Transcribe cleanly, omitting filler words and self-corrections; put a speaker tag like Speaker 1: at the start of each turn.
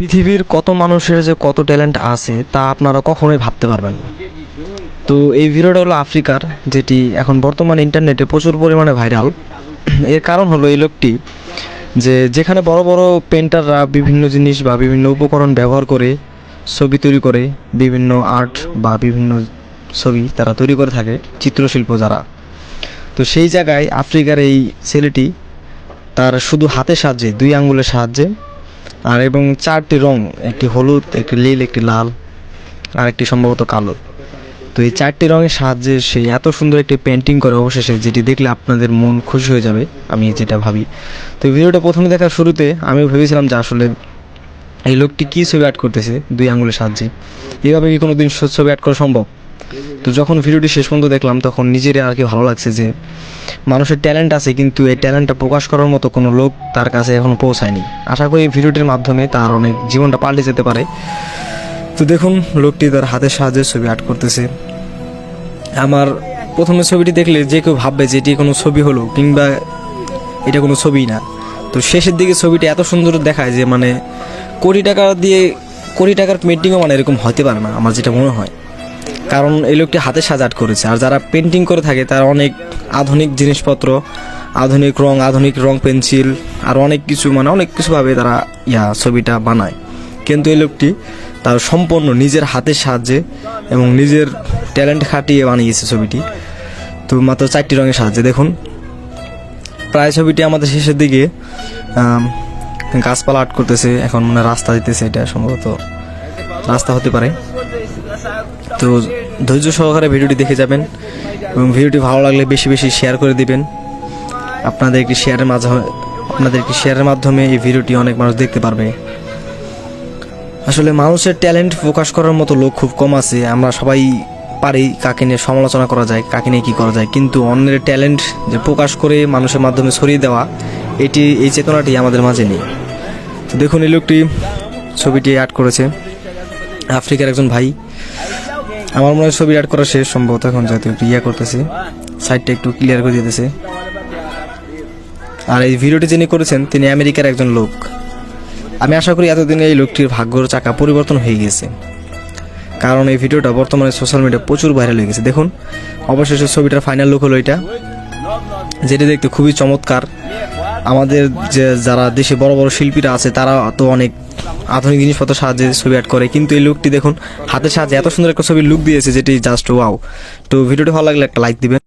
Speaker 1: পৃথিবীর কত মানুষের যে কত ট্যালেন্ট আছে তা আপনারা কখনোই ভাবতে পারবেন না। তো এই ভিডিওটা হলো আফ্রিকার, যেটি এখন বর্তমানে ইন্টারনেটে প্রচুর পরিমাণে ভাইরাল। এর কারণ হলো এই লোকটি যেখানে বড় বড় পেন্টাররা বিভিন্ন জিনিস বা বিভিন্ন উপকরণ ব্যবহার করে ছবি তৈরি করে, বিভিন্ন আর্ট বা বিভিন্ন ছবি তারা তৈরি করে থাকে, চিত্রশিল্প যারা। তো সেই জায়গায় আফ্রিকার এই ছেলেটি তার শুধু হাতের সাহায্যে, 2 আঙ্গুলের সাহায্যে আর এবং 4টি রং, একটি হলুদ, একটি নীল, একটি লাল আর একটি সম্ভবত কালো। তো এই 4টি রঙের সাহায্যে সে এত সুন্দর একটি পেন্টিং করে অবশেষে, যেটি দেখলে আপনাদের মন খুশি হয়ে যাবে, আমি যেটা ভাবি। তো এই ভিডিওটা প্রথমে দেখার শুরুতে আমিও ভেবেছিলাম যে আসলে এই লোকটি কী ছবি আর্ট করতেছে 2 আঙ্গুলের সাহায্যে, এভাবে কি কোনো দিন ছবি আর্ট করা সম্ভব? তো যখন ভিডিওটি শেষ পর্যন্ত দেখলাম তখন নিজেরই আর কি ভালো লাগছে যে মানুষের ট্যালেন্ট আছে, কিন্তু এই ট্যালেন্টটা প্রকাশ করার মতো কোনো লোক তার কাছে এখনও পৌঁছায়নি। আশা করি এই ভিডিওটির মাধ্যমে তার অনেক জীবনটা পাল্টে যেতে পারে। তো দেখুন, লোকটি তার হাতের সাহায্যে ছবি আর্ট করতেছে। আমার প্রথমে ছবিটি দেখলে যে কেউ ভাববে যে এটি কোনো ছবি হলো, কিংবা এটা কোনো ছবিই না। তো শেষের দিকে ছবিটি এত সুন্দর দেখায় যে মানে কোটি টাকার পেন্টিংও মানে এরকম হতে পারে না, আমার যেটা মনে হয়। কারণ এই লোকটি হাতে সাজাট করেছে, আর যারা পেন্টিং করে থাকে তারা অনেক আধুনিক জিনিসপত্র, আধুনিক রং পেন্সিল আর অনেক কিছুভাবে তারা ছবিটা বানায়। কিন্তু এই লোকটি তার সম্পূর্ণ নিজের হাতের সাহায্যে এবং নিজের ট্যালেন্ট খাটিয়ে বানিয়েছে ছবিটি। তো মাত্র 4টি রঙের সাহায্যে দেখুন। প্রায় ছবিটি আমাদের শেষের দিকে গাছপালা আর্ট করতেছে, এখন মানে রাস্তা দিতেছে, এটা সম্ভবত রাস্তা হতে পারে। তো ধৈর্য সহকারে ভিডিওটি দেখে যাবেন এবং ভিডিওটি ভালো লাগলে বেশি বেশি শেয়ার করে দিবেন। আপনাদের একটি শেয়ারের মাধ্যমে এই ভিডিওটি অনেক মানুষ দেখতে পারবে। আসলে মানুষের ট্যালেন্ট প্রকাশ করার মতো লোক খুব কম আছে। আমরা সবাই পারি কাকে নিয়ে সমালোচনা করা যায়, কাকে নিয়ে কী করা যায়, কিন্তু অন্যের ট্যালেন্ট যে প্রকাশ করে মানুষের মাধ্যমে ছড়িয়ে দেওয়া, এই চেতনাটি আমাদের মাঝে নেই। তো দেখুন, এই লোকটি ছবিটি আর্ট করেছে, আফ্রিকার একজন ভাই। আমার মনে হয় ছবি আর্ট করা শেষ সম্ভবত, এখন যেহেতু একটু করতেছে, সাইডটা একটু ক্লিয়ার করে দিতেছে। আর এই ভিডিওটি যিনি করেছেন তিনি আমেরিকার একজন লোক। আমি আশা করি এতদিনে এই লোকটির ভাগ্যর চাকা পরিবর্তন হয়ে গেছে, কারণ এই ভিডিওটা বর্তমানে সোশ্যাল মিডিয়ায় প্রচুর ভাইরাল হয়ে গেছে। দেখুন, অবশেষে ছবিটার ফাইনাল লুক হলো এটা, যেটি দেখতে খুবই চমৎকার। আমাদের যারা দেশে বড় বড় শিল্পীরা আছে তারা তো অনেক আধুনিক জিনিসপত্র সাহায্যে ছবি আর্ট করে, কিন্তু এই লোকটি দেখুন হাতের সাহায্যে এত সুন্দর একটা ছবির লুক দিয়েছে, যেটি জাস্ট ওয়াও। তো ভিডিওটি ভালো লাগলে একটা লাইক দিবেন।